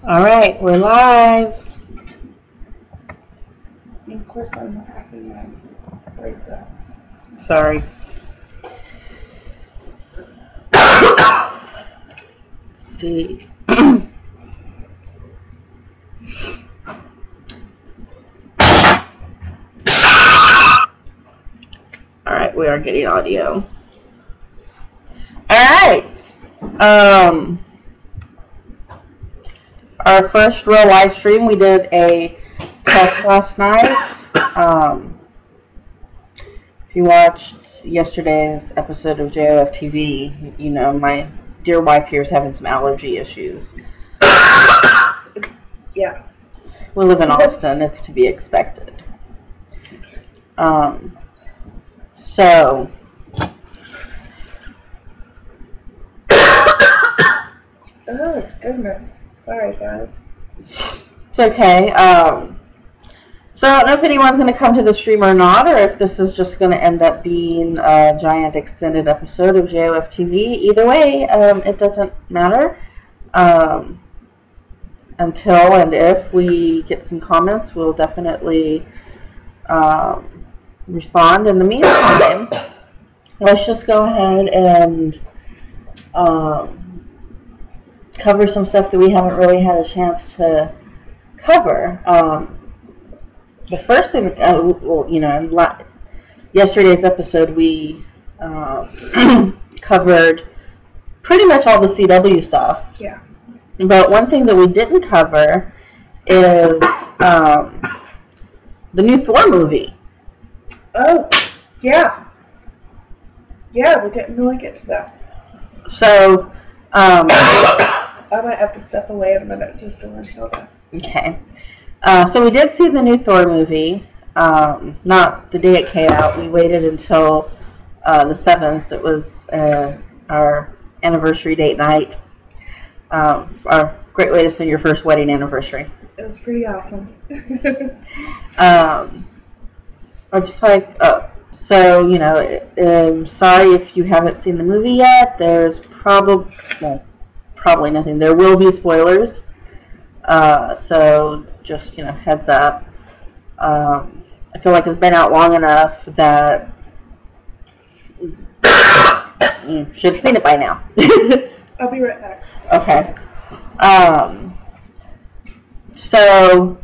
All right, we're live. Of course, I'm not acting nice. Breaks up. Sorry. Let's see. All right, we are getting audio. All right. Our first real live stream, we did a test last night. If you watched yesterday's episode of JoF TV, you know my dear wife here is having some allergy issues. Yeah. We live in Austin. It's to be expected. So... Oh, goodness. Sorry, guys. It's okay. So I don't know if anyone's going to come to the stream or not, or if this is just going to end up being a giant extended episode of JoF TV. Either way, it doesn't matter. Until and if we get some comments, we'll definitely respond. In the meantime, let's just go ahead and cover some stuff that we haven't really had a chance to cover. The first thing, well, you know, yesterday's episode we covered pretty much all the CW stuff. Yeah. But one thing that we didn't cover is the new Thor movie. Oh, yeah. Yeah, we didn't really get to that. So, I might have to step away in a minute just to let you know that. Okay. So we did see the new Thor movie. Not the day it came out. We waited until the 7th. It was our anniversary date night. A great way to spend your first wedding anniversary. It was pretty awesome. I'm just like, so, you know, sorry if you haven't seen the movie yet. There's probably nothing. There will be spoilers. So just, you know, heads up. I feel like it's been out long enough that you should have seen it by now. I'll be right back. Okay. So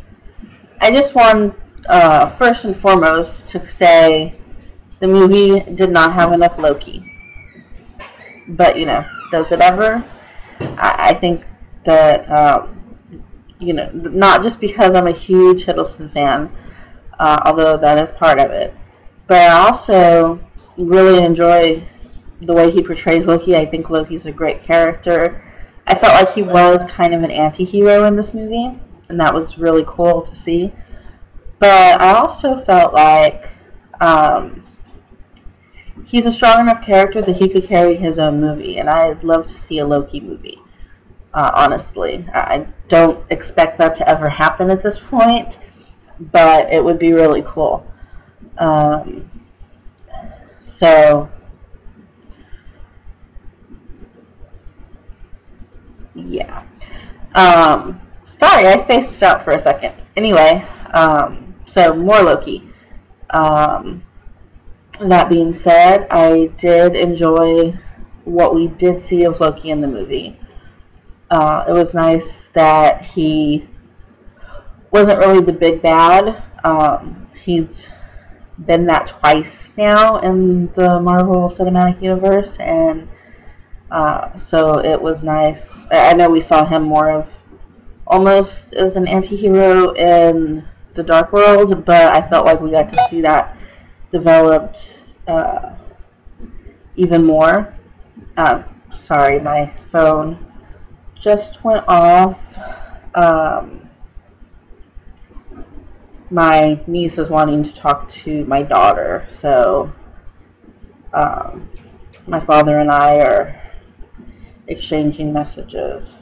I just want, first and foremost, to say the movie did not have enough Loki. But, you know, does it ever? I think that, you know, not just because I'm a huge Hiddleston fan, although that is part of it, but I also really enjoy the way he portrays Loki. I think Loki's a great character. I felt like he was kind of an anti-hero in this movie, and that was really cool to see. But I also felt like he's a strong enough character that he could carry his own movie, and I'd love to see a Loki movie. Honestly, I don't expect that to ever happen at this point, but it would be really cool. So, yeah. Sorry, I spaced out for a second. Anyway, so more Loki. That being said, I did enjoy what we did see of Loki in the movie. It was nice that he wasn't really the big bad. He's been that twice now in the Marvel Cinematic Universe, and so it was nice. I know we saw him more of almost as an anti-hero in the Dark World, but I felt like we got to see that developed even more. Sorry, my phone just went off. My niece is wanting to talk to my daughter, so my father and I are exchanging messages.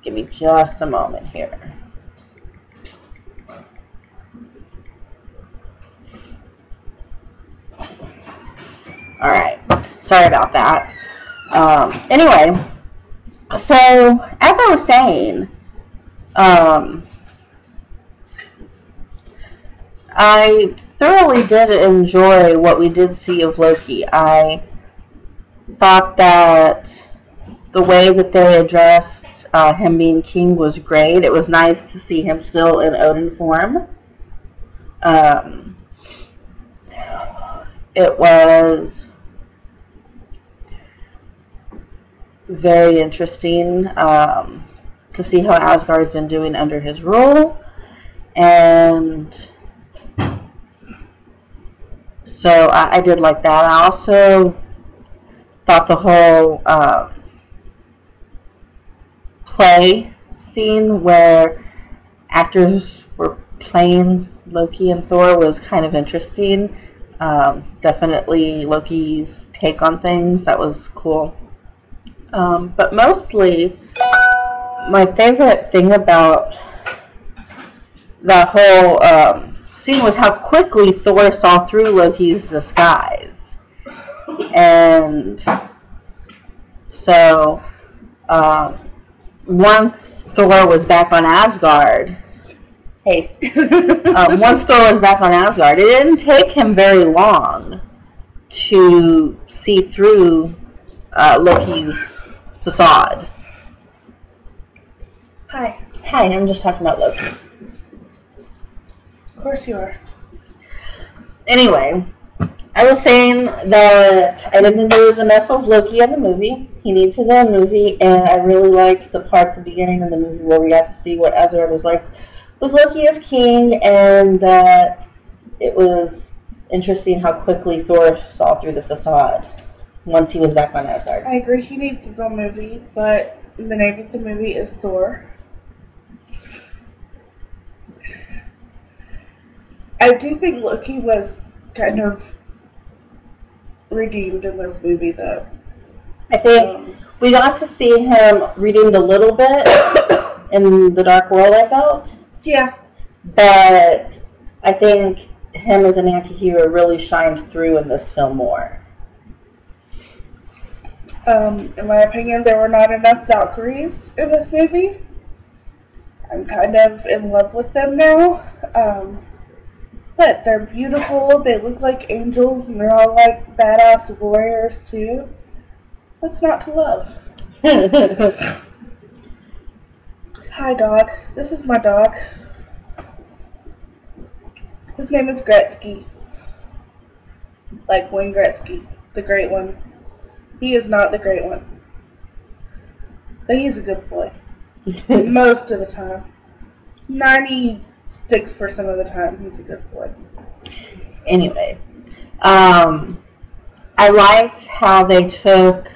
Give me just a moment here. Alright, sorry about that. Anyway, so as I was saying, I thoroughly did enjoy what we did see of Loki. I thought that the way that they addressed him being king was great. It was nice to see him still in Odin form. It was very interesting to see how Asgard's been doing under his rule, and so I did like that. I also thought the whole play scene where actors were playing Loki and Thor was kind of interesting. Definitely Loki's take on things. That was cool. But mostly, my favorite thing about that whole scene was how quickly Thor saw through Loki's disguise. And so, once Thor was back on Asgard, once Thor was back on Asgard, it didn't take him very long to see through Loki's facade. Hi. Hi, I'm just talking about Loki. Of course you are. Anyway, I was saying that I didn't think there was enough of Loki in the movie. He needs his own movie, and I really liked the part at the beginning of the movie where we got to see what Asgard was like with Loki as king, and that it was interesting how quickly Thor saw through the facade once he was back on Asgard. I agree, he needs his own movie, but the name of the movie is Thor. I do think Loki was kind of redeemed in this movie, though. I think we got to see him redeemed a little bit in the Dark World, I felt. Yeah. But I think him as an anti-hero really shined through in this film more. In my opinion, there were not enough Valkyries in this movie. I'm kind of in love with them now. But they're beautiful, they look like angels, and they're all like badass warriors too. What's not to love? Hi, dog. This is my dog. His name is Gretzky. Like Wayne Gretzky, the great one. He is not the great one. But he's a good boy. Most of the time. 96% of the time, he's a good boy. Anyway, I liked how they took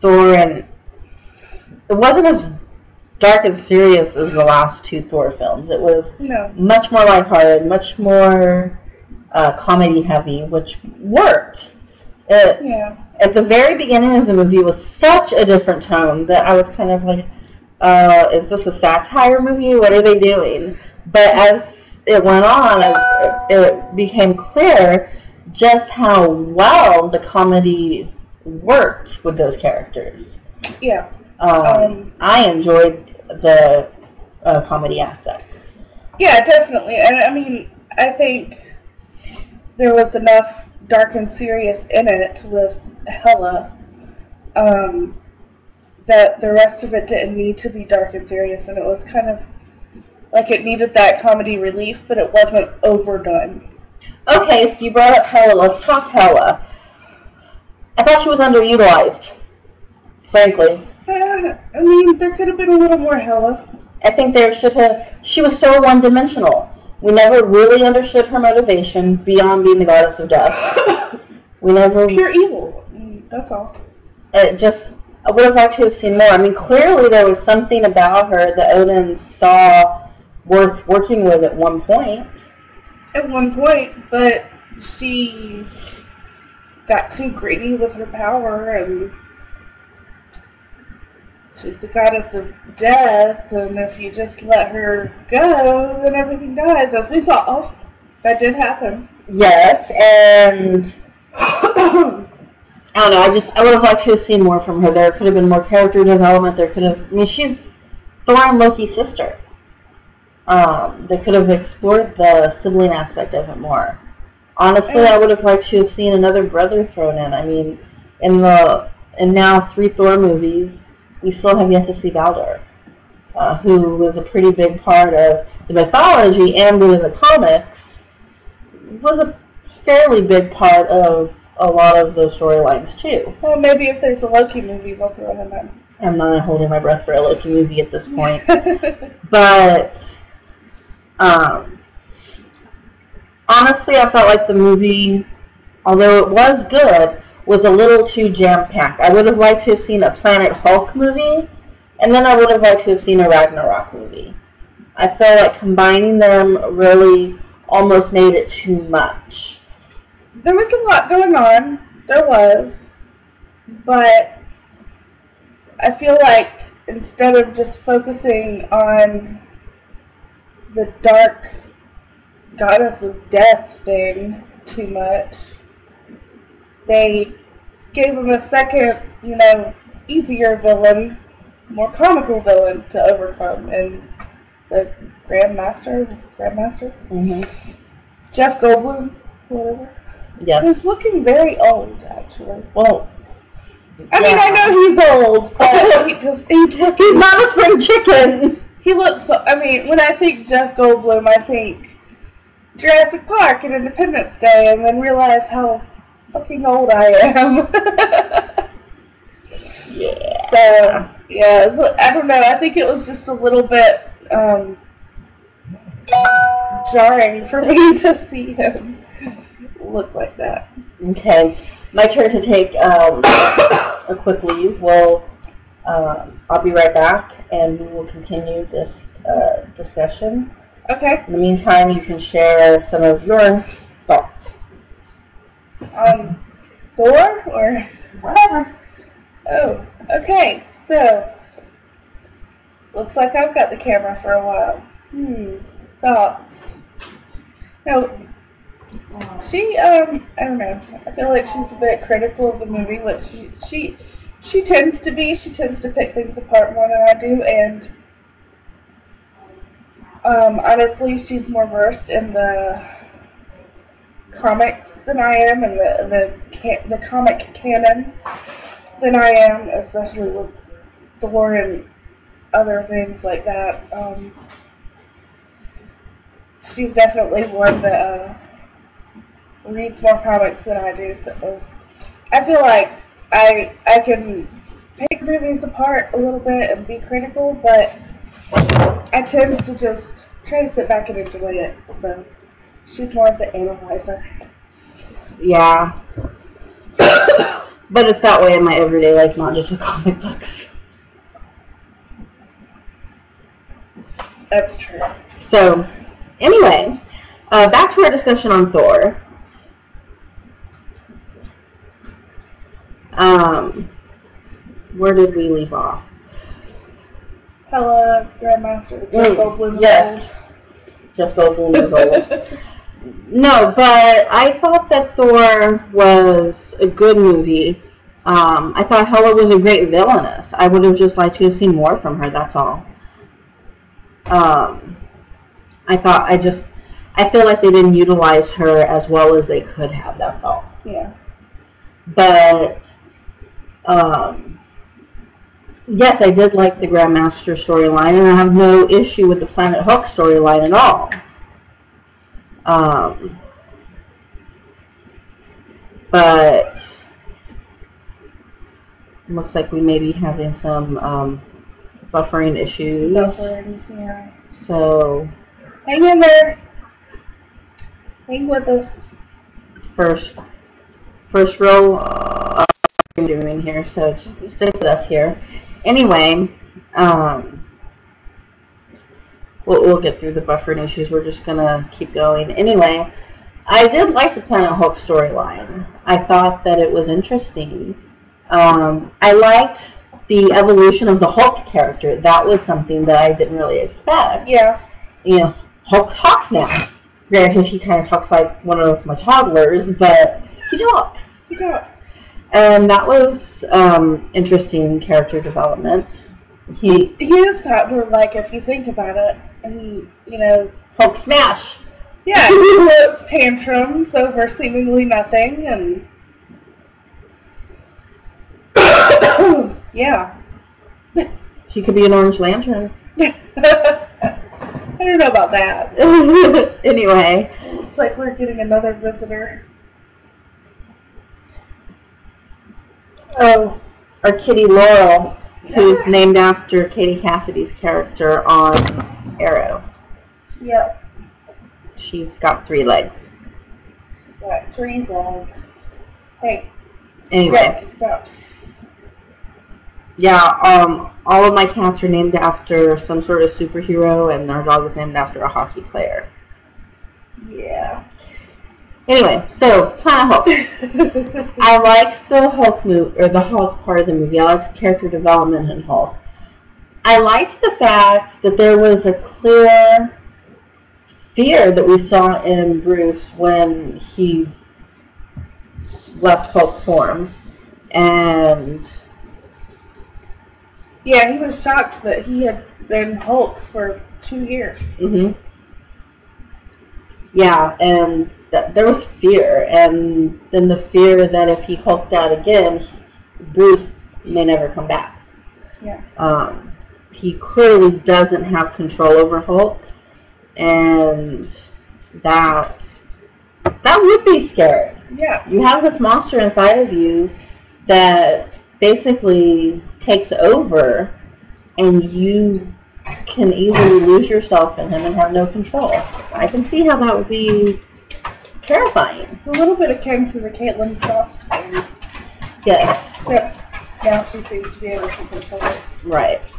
Thor, and it wasn't as dark and serious as the last two Thor films. It was No. much more lighthearted, much more comedy heavy, which worked. Yeah. At the very beginning of the movie was such a different tone that I was kind of like, is this a satire movie? What are they doing? But as it went on, it became clear just how well the comedy worked with those characters. Yeah. I enjoyed the comedy aspects. Yeah, definitely. And I mean, I think there was enough dark and serious in it with Hela that the rest of it didn't need to be dark and serious, and it was kind of like it needed that comedy relief, but it wasn't overdone. Okay, so you brought up Hela. Let's talk Hela. I thought she was underutilized, frankly. I mean, there could have been a little more Hela. I think there should have. She was so one-dimensional. We never really understood her motivation beyond being the goddess of death. We never. Pure evil. That's all. I would have liked to have seen more. I mean, clearly there was something about her that Odin saw worth working with at one point. At one point, but she got too greedy with her power, and she's the goddess of death, and if you just let her go, then everything dies, as we saw. Oh, that did happen. Yes, and I don't know, I would have liked to have seen more from her. There could have been more character development. She's Thor and Loki's sister. They could have explored the sibling aspect of it more. Honestly, I would have liked to have seen another brother thrown in. I mean, in now 3 Thor movies, we still have yet to see Baldur, who was a pretty big part of the mythology and in the comics, was a fairly big part of a lot of those storylines too. Well, maybe if there's a Loki movie, they'll throw him in. I'm not holding my breath for a Loki movie at this point. But honestly, I felt like the movie, although it was good, was a little too jam-packed. I would have liked to have seen a Planet Hulk movie, and then I would have liked to have seen a Ragnarok movie. I felt like combining them really almost made it too much. There was a lot going on. There was. But I feel like instead of just focusing on the dark goddess of death thing too much, they gave him a second, easier villain, more comical villain to overcome, and the Grandmaster? Mm-hmm. Jeff Goldblum, whatever. Yes. He's looking very old, actually. Well, I mean, I know he's old, but he's not a spring chicken. He looks, when I think Jeff Goldblum, I think Jurassic Park and Independence Day, and then realize how fucking old I am. Yeah. So, yeah, I don't know, I think it was just a little bit jarring for me to see him look like that. Okay, my turn to take a quick leave. I'll be right back, and we will continue this discussion. Okay. In the meantime, you can share some of your thoughts. On Thor, or whatever. Oh, okay, so looks like I've got the camera for a while. Thoughts. No, she, I don't know. I feel like she's a bit critical of the movie, which she tends to be. She tends to pick things apart more than I do, and honestly, she's more versed in the comics than I am, and the comic canon than I am, especially with Thor and other things like that. She's definitely one that reads more comics than I do, so I feel like I can pick movies apart a little bit and be critical, but I tend to just try to sit back and enjoy it, so she's more of the analyzer. Yeah. But it's that way in my everyday life, not just with comic books. That's true. So, anyway, back to our discussion on Thor. Where did we leave off? Hella Grandmaster Jeff Goldblum. Yes. Jeff Goldblum is old. No, but I thought that Thor was a good movie. I thought Hela was a great villainess. I would have just liked to have seen more from her, that's all. I feel like they didn't utilize her as well as they could have, that's all. Yeah. But, yes, I did like the Grandmaster storyline, and I have no issue with the Planet Hulk storyline at all. But looks like we may be having some buffering issues. Yeah. So hang in there. Hang with us. First row I'm doing here, so just stick with us here. Anyway, we'll get through the buffering issues. We're just gonna keep going. Anyway, I did like the Planet Hulk storyline. I thought that it was interesting. I liked the evolution of the Hulk character. That was something that I didn't really expect. Yeah. You know, Hulk talks now. Granted, he kind of talks like one of my toddlers, but he talks. He talks. And that was interesting character development. He is toddler, like, if you think about it. And he, Hulk smash. Yeah, he throws tantrums over seemingly nothing, and yeah. He could be an Orange Lantern. I don't know about that. Anyway. It's like we're getting another visitor. Oh, our kitty Laurel, who's named after Katie Cassidy's character on Arrow. Yep. She's got 3 legs. Got 3 legs. Hey. Anyway. Stop. Yeah, all of my cats are named after some sort of superhero, and our dog is named after a hockey player. Yeah. Anyway, so Planet Hulk. I liked the Hulk or the Hulk part of the movie. I liked the character development in Hulk. I liked the fact that there was a clear fear that we saw in Bruce when he left Hulk form, and yeah, he was shocked that he had been Hulk for 2 years. Mm-hmm. Yeah, and there was fear, and then the fear that if he hulked out again, Bruce may never come back. Yeah. He clearly doesn't have control over Hulk, and that would be scary. Yeah. You have this monster inside of you that basically takes over, and you can easily lose yourself in him and have no control. I can see how that would be terrifying. It's a little bit akin to the Caitlin Frost thing. Yes. Except now she seems to be able to control it. Right.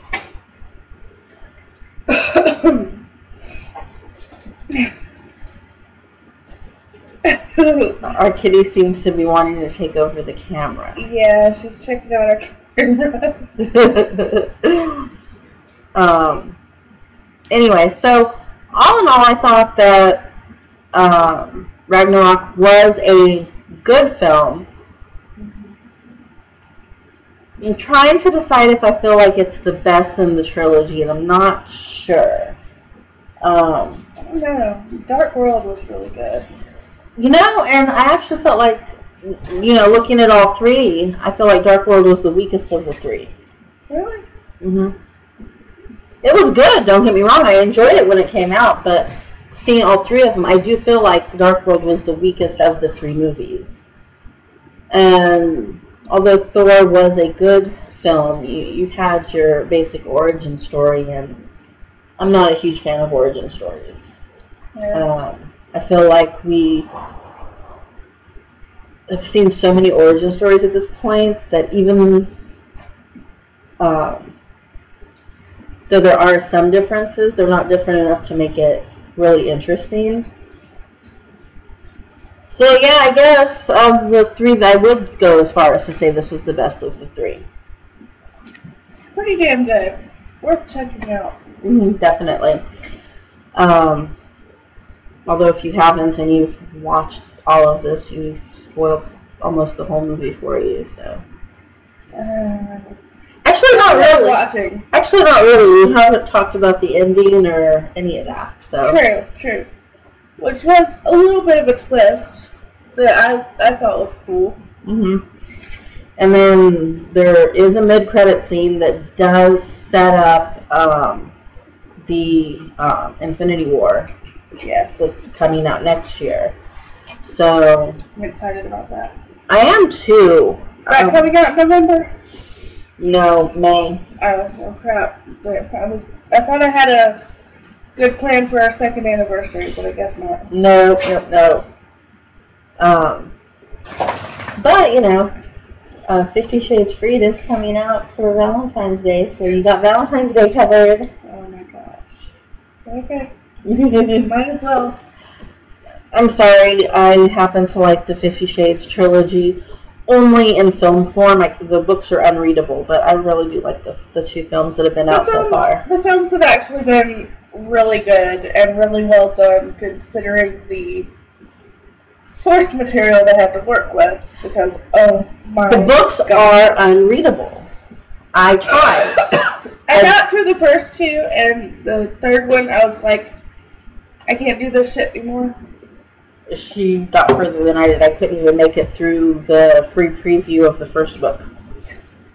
Our kitty seems to be wanting to take over the camera. Yeah, she's checking out our camera. Anyway, so all in all, I thought that Ragnarok was a good film. I'm trying to decide if I feel like it's the best in the trilogy, and I'm not sure. I don't know. Dark World was really good. And I actually felt like, looking at all 3, I feel like Dark World was the weakest of the 3. Really? Mm-hmm. It was good, don't get me wrong. I enjoyed it when it came out, but seeing all 3 of them, I do feel like Dark World was the weakest of the 3 movies. And although Thor was a good film, you had your basic origin story, and I'm not a huge fan of origin stories. Yeah. I feel like we have seen so many origin stories at this point that even Though there are some differences, they're not different enough to make it really interesting. So yeah, I guess of the three, I would go as far as to say this was the best of the three. It's pretty damn good. Worth checking out. Definitely. Although if you haven't and you've watched all of this, you've spoiled almost the whole movie for you. So. Actually, not really. Watching. Actually, not really. We haven't talked about the ending or any of that. So. True. Which was a little bit of a twist that I thought was cool. And then there is a mid-credit scene that does set up the Infinity War. Yes. That's coming out next year. So. I'm excited about that. I am too. Is that coming out in November? No, May. Oh crap. I thought I had a good plan for our second anniversary, but I guess not. No. But, 50 Shades Freed is coming out for Valentine's Day, so you got Valentine's Day covered. Oh my gosh. Okay. Might as well. I'm sorry, I happen to like the 50 Shades trilogy only in film form. The books are unreadable, but I really do like the two films that have been out so far. The films have actually been really good and really well done, considering the source material they had to work with, because, oh my The books are unreadable. I tried. I got through the first two, and the third one, I was like, I can't do this shit anymore. She got further than I did. I couldn't even make it through the free preview of the first book.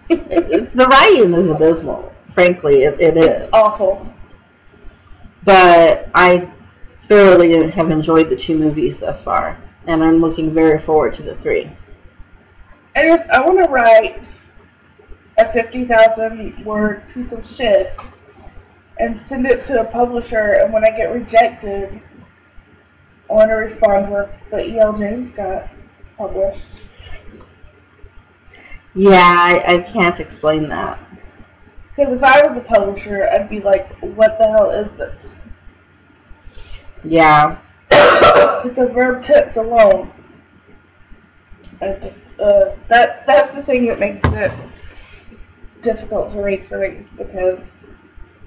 The writing is abysmal. Frankly, it is. It's awful. But I thoroughly have enjoyed the two movies thus far, and I'm looking very forward to the three. I want to write a 50,000 word piece of shit and send it to a publisher, and when I get rejected, I want to respond with, but E.L. James got published. Yeah, I can't explain that. Because if I was a publisher, I'd be like, what the hell is this? Yeah. The verb tense alone. I just, that's the thing that makes it difficult to read for me, because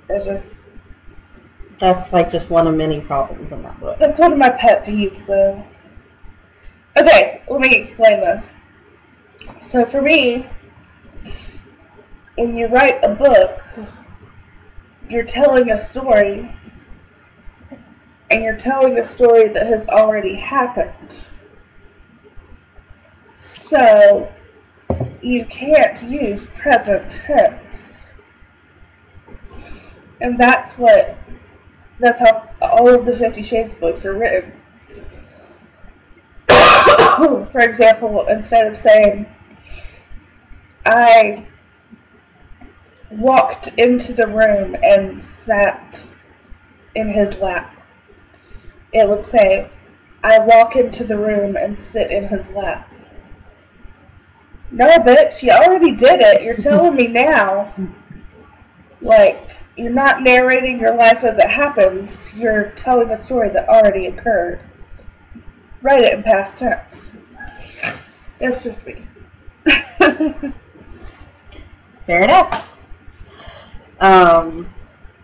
it just... That's like just one of many problems in that book. That's one of my pet peeves, though. Okay, let me explain this. So for me, when you write a book, you're telling a story, and you're telling a story that has already happened. So you can't use present tense. And that's how all of the 50 Shades books are written. For example, instead of saying, I walked into the room and sat in his lap, it would say, I walk into the room and sit in his lap. No, bitch, you already did it. You're telling me now. Like, you're not narrating your life as it happens. You're telling a story that already occurred. Write it in past tense. It's just me. Fair enough.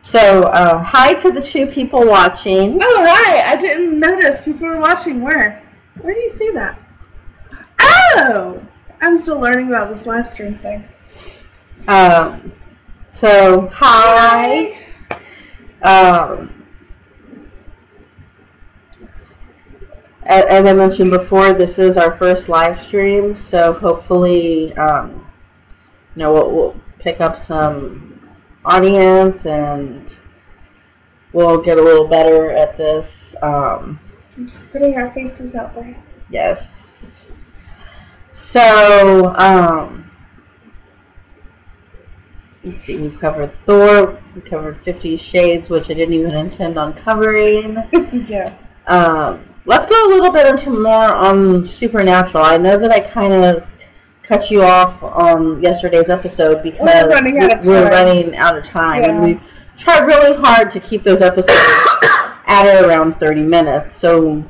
Hi to the two people watching. Oh, hi! I didn't notice people were watching. Where do you see that? Oh! I'm still learning about this live stream thing. So, hi. As I mentioned before, this is our first live stream, so hopefully, we'll pick up some audience and we'll get a little better at this. I'm just putting our faces out there. Yes. So, let's see, we've covered Thor, we covered 50 Shades, which I didn't even intend on covering. Yeah. Let's go a little bit into more on Supernatural. I know that I kind of cut you off on yesterday's episode because we're running out of time. Yeah. And tried really hard to keep those episodes at or around 30 minutes. So,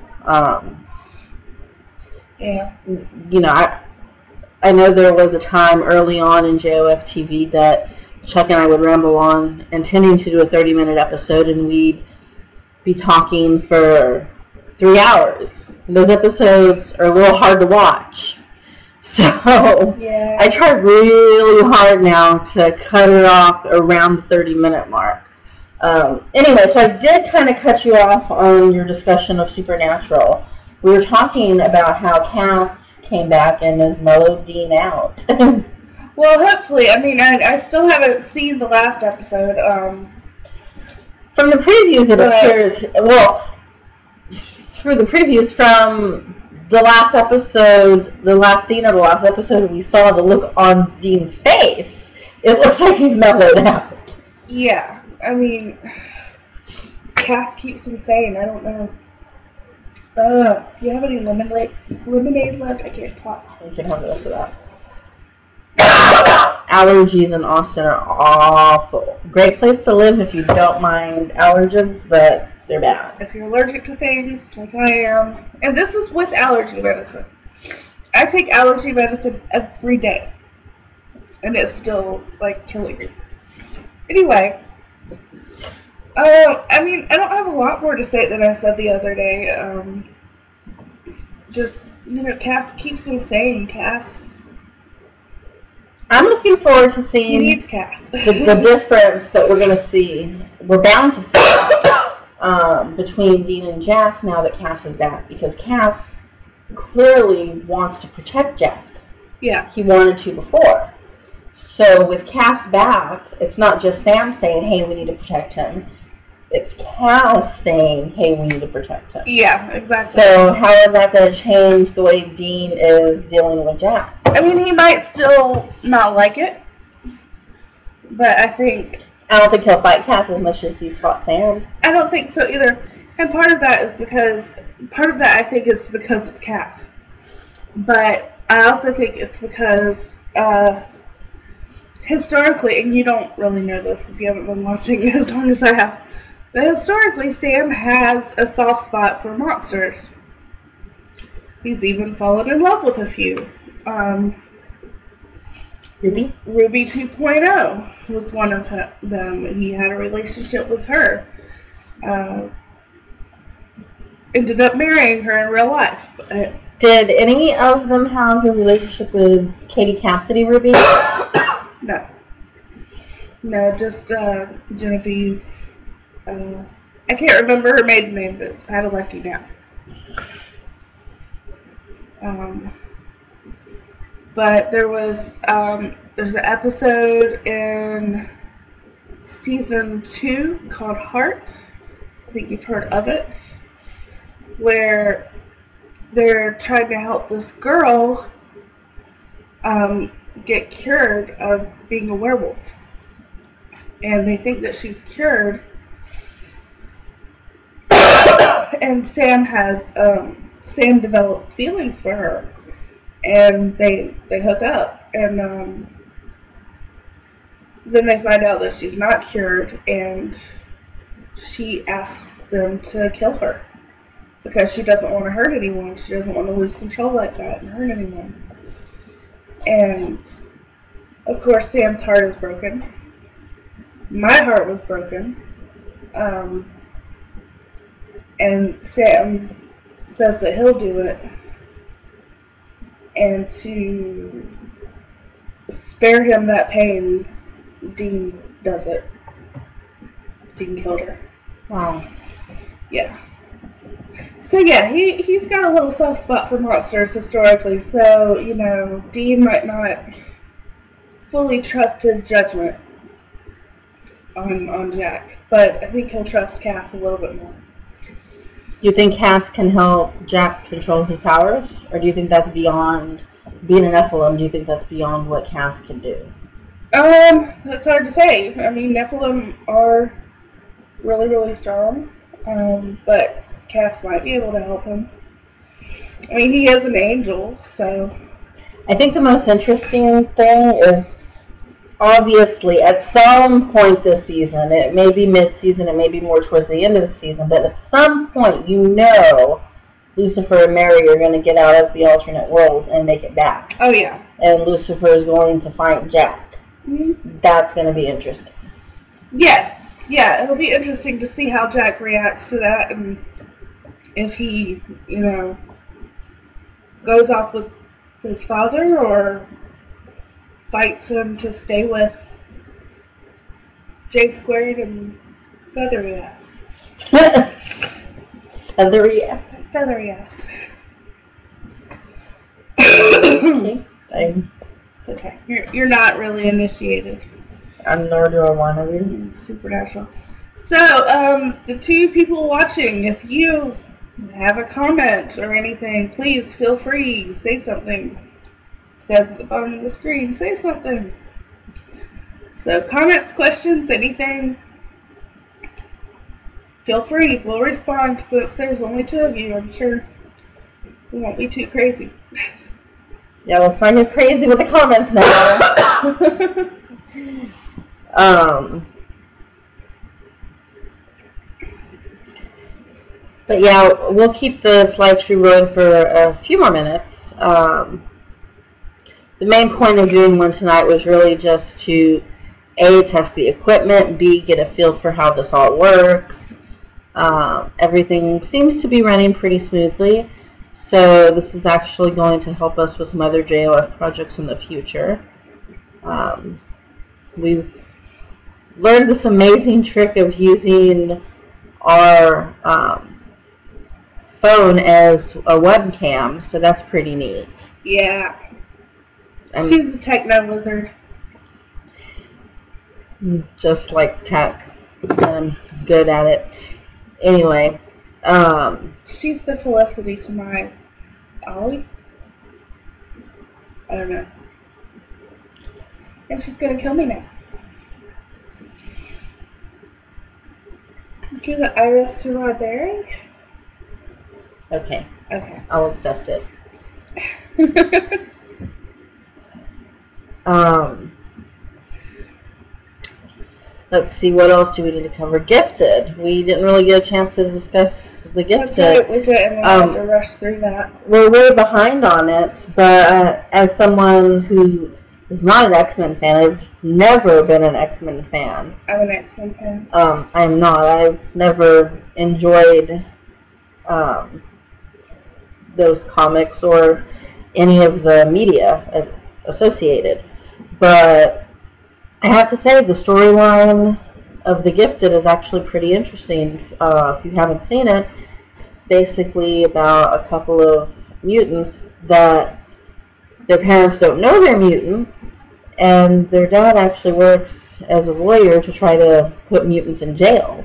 yeah. You know, I know there was a time early on in JoF TV that Chuck and I would ramble on, intending to do a 30-minute episode, and we'd be talking for 3 hours. And those episodes are a little hard to watch. So yeah. I tried really hard now to cut it off around the 30-minute mark. Anyway, so I did kind of cut you off on your discussion of Supernatural. We were talking about how Cass came back and has mellowed Dean out. Well, hopefully. I mean, I still haven't seen the last episode. From the previews, it appears... Well, through the previews from the last episode, the last scene of the last episode, we saw the look on Dean's face. It looks like he's mellowed out. Yeah. I mean, Cass keeps him sane. I don't know. Do you have any lemonade left? I can't talk. You can have the rest of that. Allergies in Austin are awful. Great place to live if you don't mind allergens, but they're bad. If you're allergic to things, like I am, and this is with allergy medicine. I take allergy medicine every day, and it's still, like, killing me. Anyway, I mean, I don't have a lot more to say than I said the other day. Just, you know, Cass keeps him sane. Cass... I'm looking forward to seeing he needs Cass. the difference that we're going to see. We're bound to see between Dean and Jack now that Cass is back, because Cass clearly wants to protect Jack. Yeah. He wanted to before. So with Cass back, it's not just Sam saying, hey, we need to protect him. It's Cass saying, hey, we need to protect him. Yeah, exactly. So how is that going to change the way Dean is dealing with Jack? I mean, he might still not like it, but I don't think he'll fight Cass as much as he's fought Sam. I don't think so either. And part of that I think is because it's Cass. But I also think it's because historically, and you don't really know this because you haven't been watching as long as I have, but historically Sam has a soft spot for monsters. He's even fallen in love with a few. Ruby 2.0 was one of them. He had a relationship with her. Ended up marrying her in real life. Did any of them have a relationship with Katie Cassidy, Ruby? No. No, just Genevieve. I can't remember her maiden name, but it's Padalecki now. But there's an episode in season 2 called Heart. I think you've heard of it, where they're trying to help this girl get cured of being a werewolf. And they think that she's cured. And Sam develops feelings for her. And they hook up, and then they find out that she's not cured, and she asks them to kill her because she doesn't want to hurt anyone. She doesn't want to lose control like that and hurt anyone. And of course, Sam's heart is broken. My heart was broken. And Sam says that he'll do it. And to spare him that pain, Dean does it. Dean killed her. Wow. Yeah. So yeah, he's got a little soft spot for monsters historically, so, you know, Dean might not fully trust his judgment on Jack, but I think he'll trust Cass a little bit more. Do you think Cass can help Jack control his powers? Or do you think that's beyond being an Nephilim? Do you think that's beyond what Cass can do? That's hard to say. I mean, Nephilim are really, really strong. But Cass might be able to help him. I mean, he is an angel, so... I think the most interesting thing is, obviously, at some point this season, it may be mid-season, it may be more towards the end of the season, but at some point, you know, Lucifer and Mary are going to get out of the alternate world and make it back. Oh, yeah. And Lucifer is going to find Jack. Mm-hmm. That's going to be interesting. Yes. Yeah, it'll be interesting to see how Jack reacts to that, and if he, you know, goes off with his father or fights him to stay with J squared and feathery ass. Feathery ass. Feathery ass. Okay. It's okay. You're not really initiated. Nor do I want to be. Supernatural. So, the two people watching, if you have a comment or anything, please feel free. Say something. It says at the bottom of the screen, say something. So, comments, questions, anything, feel free. We'll respond since there's only 2 of you. I'm sure we won't be too crazy. Yeah, let's find you crazy with the comments now. But yeah, we'll keep this live stream going for a few more minutes. The main point of doing one tonight was really just to A, test the equipment, B, get a feel for how this all works. Everything seems to be running pretty smoothly, so this is actually going to help us with some other JoF projects in the future. We've learned this amazing trick of using our phone as a webcam, so that's pretty neat. Yeah. She's a techno wizard. Just like tech. I'm good at it. Anyway. She's the Felicity to my Ollie. I don't know. And she's gonna kill me now. Give the iris to my berry. Okay. Okay. I'll accept it. Let's see, what else do we need to cover? Gifted. We didn't really get a chance to discuss the Gifted. That's right, we didn't. We had to rush through that. We're way behind on it, but as someone who is not an X-Men fan, I've never been an X-Men fan. I'm an X-Men fan. I'm not. I've never enjoyed those comics or any of the media associated. But I have to say, the storyline of The Gifted is actually pretty interesting. If you haven't seen it, it's basically about a couple of mutants that their parents don't know they're mutants, and their dad actually works as a lawyer to try to put mutants in jail.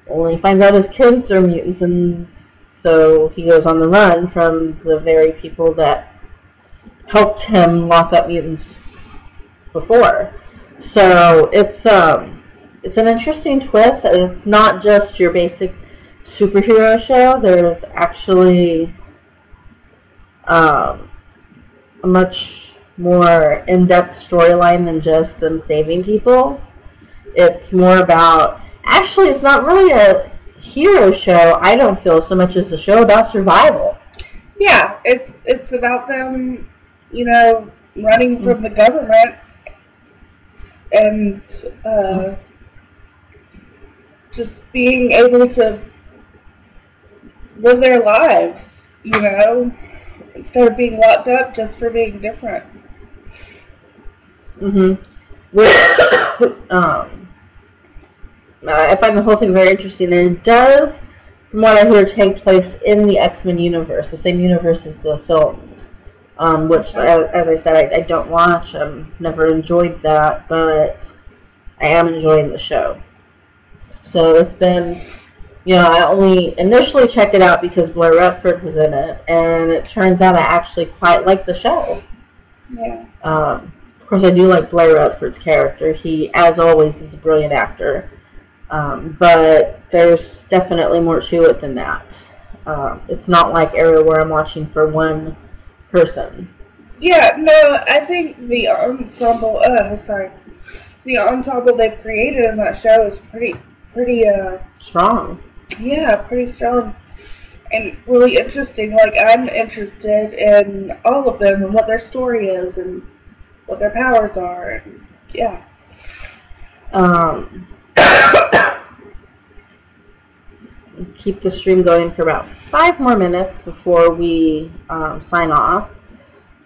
Only he finds out his kids are mutants, and so he goes on the run from the very people that helped him lock up mutants before. So it's an interesting twist. It's not just your basic superhero show. There's actually a much more in-depth storyline than just them saving people. It's more about, actually, it's not really a hero show, I don't feel, so much as a show about survival. Yeah, it's about them, you know, running from the government and just being able to live their lives, you know, instead of being locked up just for being different. I find the whole thing very interesting, and it does, from what I hear, take place in the X-Men universe, the same universe as the films, which, as I said, I don't watch. I've never enjoyed that, but I am enjoying the show. So it's been, you know, I only initially checked it out because Blair Redford was in it, and it turns out I actually quite like the show. Yeah. Of course, I do like Blair Redford's character. He, as always, is a brilliant actor. But there's definitely more to it than that. It's not like Arrow where I'm watching for one person. Yeah, no, I think the ensemble, the ensemble they've created in that show is pretty strong. Yeah, pretty strong and really interesting. Like, I'm interested in all of them and what their story is and what their powers are. And, yeah. Keep the stream going for about 5 more minutes before we sign off.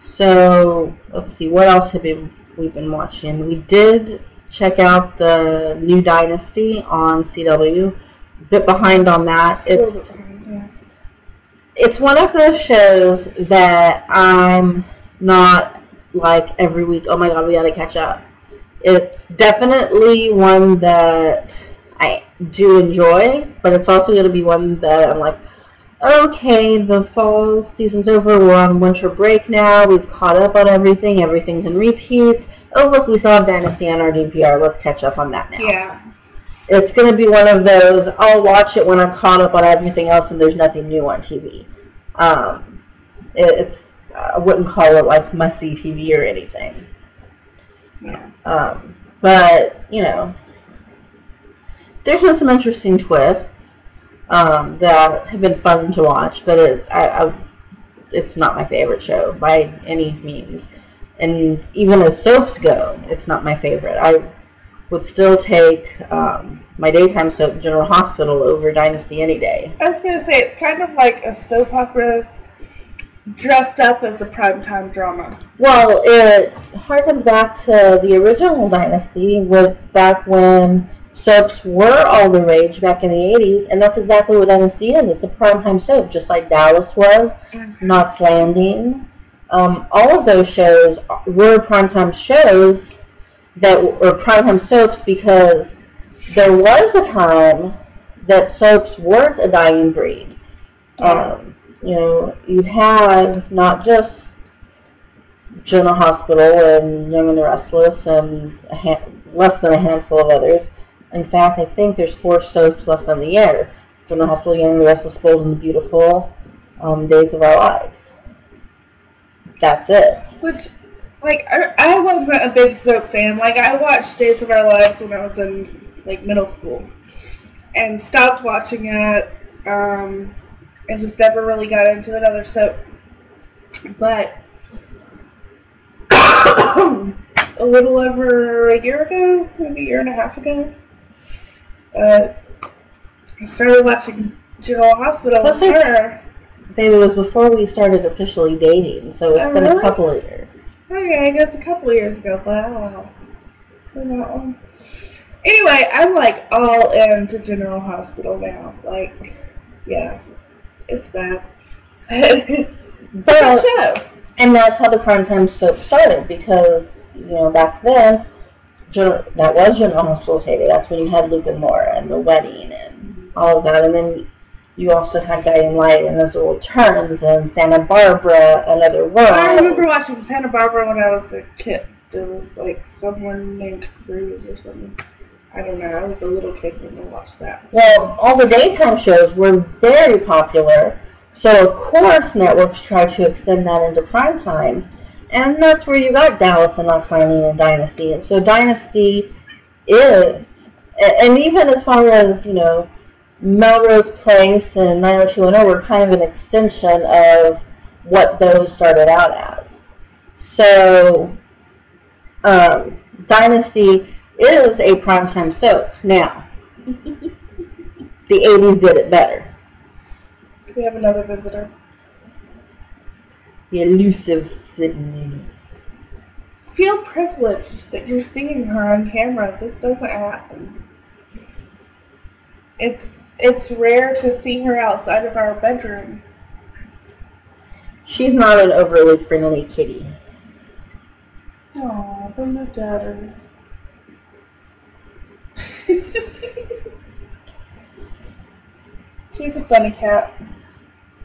So let's see, what else have we been watching? We did check out the new Dynasty on CW. A bit behind on that. It's one of those shows that I'm not like every week, oh my god, we gotta catch up. It's definitely one that I do enjoy, but it's also going to be one that I'm like, okay, the fall season's over, we're on winter break now, we've caught up on everything, everything's in repeats. Oh look, we still have Dynasty on our DVR, let's catch up on that now. Yeah. It's going to be one of those, I'll watch it when I'm caught up on everything else and there's nothing new on TV. I wouldn't call it like must-see TV or anything. Yeah. But, you know, there's been some interesting twists that have been fun to watch, but it's not my favorite show by any means. And even as soaps go, it's not my favorite. I would still take my daytime soap, General Hospital, over Dynasty any day. I was going to say, it's kind of like a soap opera dressed up as a primetime drama. Well, it harkens back to the original Dynasty, back when soaps were all the rage back in the 80s, and that's exactly what Dynasty is. It's a primetime soap, just like Dallas was, Knots Landing. All of those shows were primetime shows that were primetime soaps because there was a time that soaps weren't a dying breed. You know, you had not just General Hospital and Young and the Restless and less than a handful of others. In fact, I think there's 4 soaps left on the air. General Hospital, Young and the Restless, Bold and the Beautiful, Days of Our Lives. That's it. Which, like, I wasn't a big soap fan. Like, I watched Days of Our Lives when I was in, like, middle school. And stopped watching it, and just never really got into another soap. But a little over a year ago, maybe a year and a half ago, I started watching General Hospital with her. Baby, it was before we started officially dating, so it's been a couple of years. Okay, I guess a couple of years ago. Wow. So not long. Anyway, I'm like all into General Hospital now. Like, yeah. It's bad. It's a good show. And that's how the primetime soap started, because, you know, back then, that was General Hospital's heyday. That's when you had Luke and Laura and The Wedding and all of that. And then you also had Guiding Light and His Little Turns and Santa Barbara and Other Worlds. I remember watching Santa Barbara when I was a kid. There was, like, someone named Cruz or something. I don't know. I was a little kid when I watched that. Well, all the daytime shows were very popular, so of course networks tried to extend that into primetime, and that's where you got Dallas and Knots Landing and Dynasty. And so Dynasty is, and even as far as, you know, Melrose Place and 90210 were kind of an extension of what those started out as. So Dynasty is a primetime soap. Now, the 80s did it better. We have another visitor. The elusive Sydney. Feel privileged that you're seeing her on camera. This doesn't happen. It's rare to see her outside of our bedroom. She's not an overly friendly kitty. Aw, but my daughter. She's a funny cat.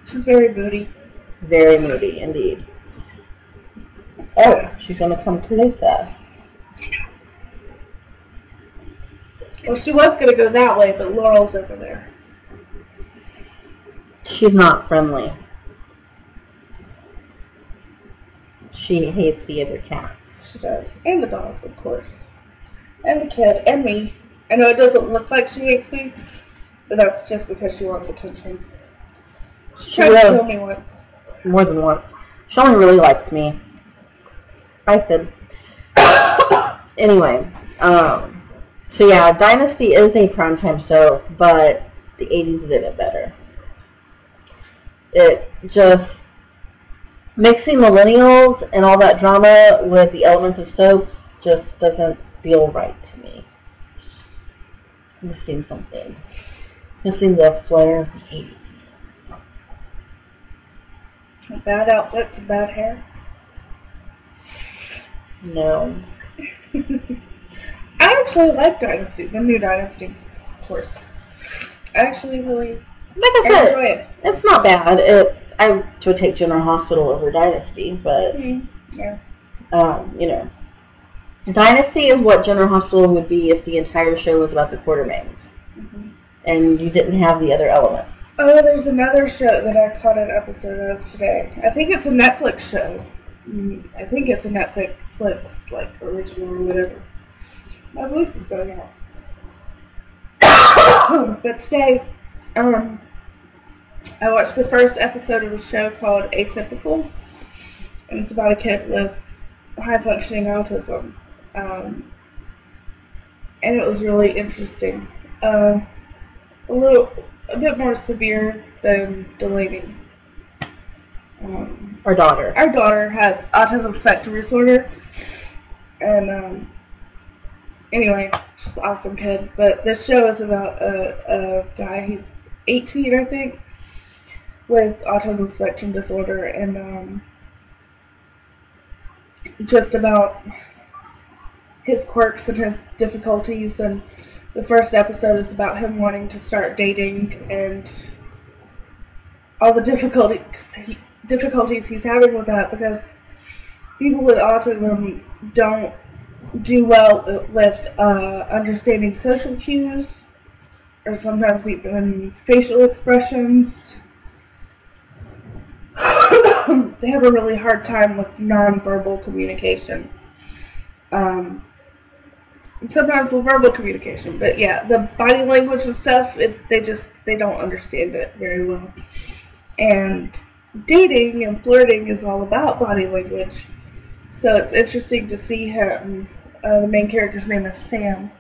She's very moody. Very moody, indeed. Oh, she's gonna come closer. Well, she was gonna go that way, but Laurel's over there. She's not friendly. She hates the other cats. She does. And the dog, of course. And the kid. And me. I know it doesn't look like she hates me, but that's just because she wants attention. She tried to kill me once. More than once. She only really likes me. I said. Anyway, so yeah, Dynasty is a primetime show, but the 80s did it better. It just mixing millennials and all that drama with the elements of soaps just doesn't feel right to me. It's missing something. It's missing the flair of the 80s. Bad outfits and bad hair. No. I actually like Dynasty, the new Dynasty, of course. I actually really enjoy it. It's not bad. I would take General Hospital over Dynasty, but yeah. You know, Dynasty is what General Hospital would be if the entire show was about the Quartermaines, and you didn't have the other elements. Oh, there's another show that I caught an episode of today. I think it's a Netflix show. I think it's a Netflix like original or whatever. My voice is going out. But today, I watched the first episode of a show called Atypical, and it's about a kid with high-functioning autism, and it was really interesting. A bit more severe than Delaney. Our daughter. Our daughter has autism spectrum disorder, and anyway, just an awesome kid. But this show is about a guy, he's 18, I think, with autism spectrum disorder, and just about his quirks and his difficulties. And the first episode is about him wanting to start dating and all the difficulties he's having with that, because people with autism don't do well with understanding social cues, or sometimes even facial expressions. They have a really hard time with nonverbal communication. And sometimes with verbal communication, but yeah, the body language and stuff, they don't understand it very well. And dating and flirting is all about body language. So it's interesting to see him, the main character's name is Sam.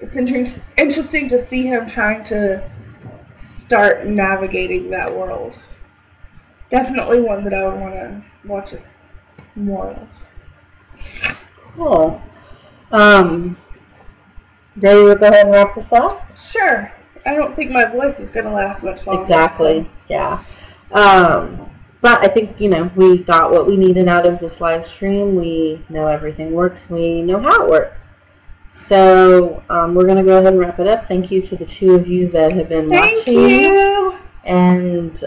It's interesting to see him trying to start navigating that world. Definitely one that I would want to watch it more of. Cool. Ready to go ahead and wrap this up? Sure. I don't think my voice is going to last much longer. Exactly. So. Yeah. But I think, we got what we needed out of this live stream. We know everything works. We know how it works. So we're going to go ahead and wrap it up. Thank you to the two of you that have been watching. Thank you. And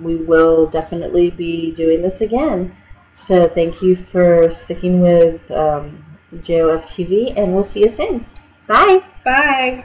we will definitely be doing this again. So thank you for sticking with JoF TV, and we'll see you soon. Bye. Bye.